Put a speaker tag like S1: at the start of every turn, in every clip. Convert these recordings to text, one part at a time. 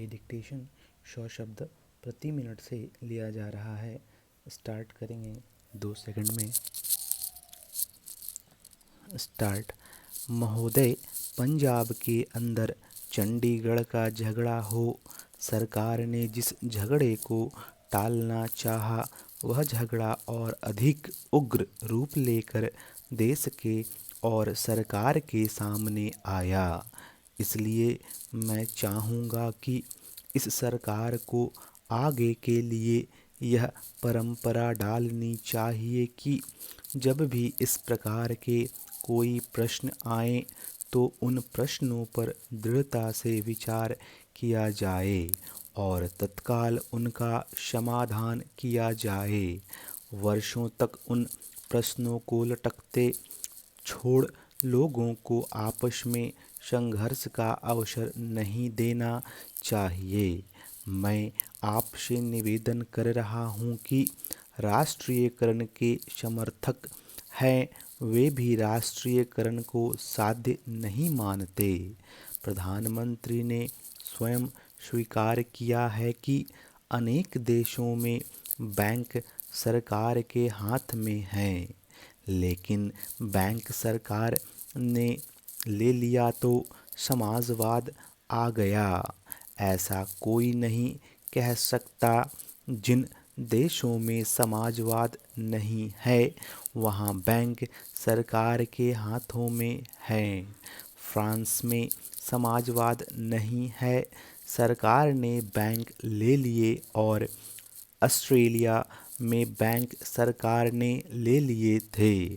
S1: ये डिक्टेशन 100 शब्द प्रति मिनट से लिया जा रहा है। स्टार्ट करेंगे 2 सेकंड में। स्टार्ट। महोदय, पंजाब के अंदर चंडीगढ़ का झगड़ा हो। सरकार ने जिस झगड़े को टालना चाहा, वह झगड़ा और अधिक उग्र रूप लेकर देश के और सरकार के सामने आया। इसलिए मैं चाहूँगा कि इस सरकार को आगे के लिए यह परंपरा डालनी चाहिए कि जब भी इस प्रकार के कोई प्रश्न आए तो उन प्रश्नों पर दृढ़ता से विचार किया जाए और तत्काल उनका समाधान किया जाए। वर्षों तक उन प्रश्नों को लटकते छोड़ लोगों को आपस में संघर्ष का अवसर नहीं देना चाहिए। मैं आपसे निवेदन कर रहा हूं कि राष्ट्रीयकरण के समर्थक हैं वे भी राष्ट्रीयकरण को साध्य नहीं मानते। प्रधानमंत्री ने स्वयं स्वीकार किया है कि अनेक देशों में बैंक सरकार के हाथ में हैं, लेकिन बैंक सरकार ने ले लिया तो समाजवाद आ गया। ऐसा कोई नहीं कह सकता। जिन देशों में समाजवाद नहीं है वहाँ बैंक सरकार के हाथों में है। फ्रांस में समाजवाद नहीं है, सरकार ने बैंक ले लिए, और ऑस्ट्रेलिया में बैंक सरकार ने ले लिए थे।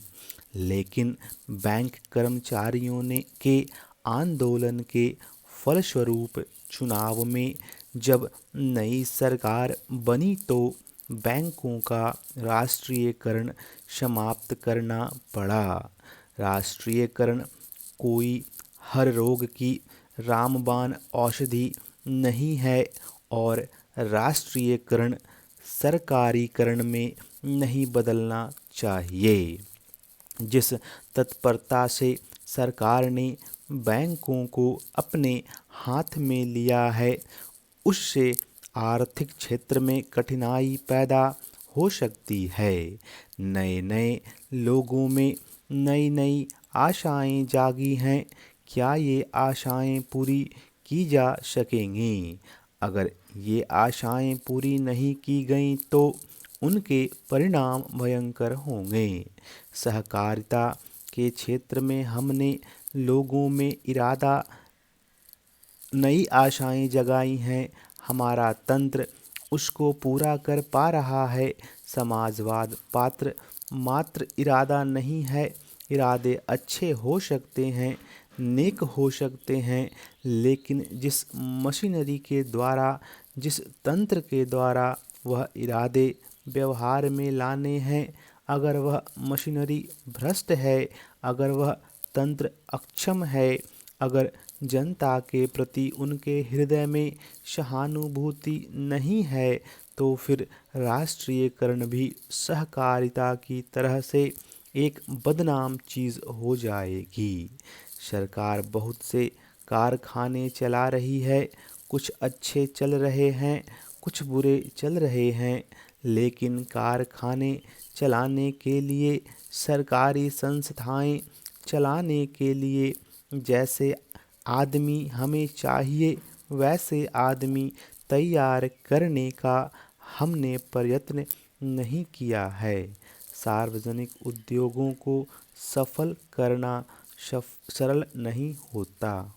S1: लेकिन बैंक कर्मचारियों ने के आंदोलन के फलस्वरूप चुनाव में जब नई सरकार बनी तो बैंकों का राष्ट्रीयकरण समाप्त करना पड़ा। राष्ट्रीयकरण कोई हर रोग की रामबाण औषधि नहीं है और राष्ट्रीयकरण सरकारीकरण में नहीं बदलना चाहिए। जिस तत्परता से सरकार ने बैंकों को अपने हाथ में लिया है, उससे आर्थिक क्षेत्र में कठिनाई पैदा हो सकती है। नए नए लोगों में नई नई आशाएं जागी हैं। क्या ये आशाएं पूरी की जा सकेंगी? अगर ये आशाएं पूरी नहीं की गईं तो उनके परिणाम भयंकर होंगे। सहकारिता के क्षेत्र में हमने लोगों में इरादा नई आशाएं जगाई हैं। हमारा तंत्र उसको पूरा कर पा रहा है। समाजवाद पात्र मात्र इरादा नहीं है। इरादे अच्छे हो सकते हैं, नेक हो सकते हैं, लेकिन जिस मशीनरी के द्वारा, जिस तंत्र के द्वारा वह इरादे व्यवहार में लाने हैं, अगर वह मशीनरी भ्रष्ट है, अगर वह तंत्र अक्षम है, अगर जनता के प्रति उनके हृदय में सहानुभूति नहीं है, तो फिर राष्ट्रीयकरण भी सहकारिता की तरह से एक बदनाम चीज़ हो जाएगी। सरकार बहुत से कारखाने चला रही है, कुछ अच्छे चल रहे हैं, कुछ बुरे चल रहे हैं, लेकिन कारखाने चलाने के लिए, सरकारी संस्थाएं चलाने के लिए जैसे आदमी हमें चाहिए, वैसे आदमी तैयार करने का हमने प्रयत्न नहीं किया है। सार्वजनिक उद्योगों को सफल करना सरल नहीं होता।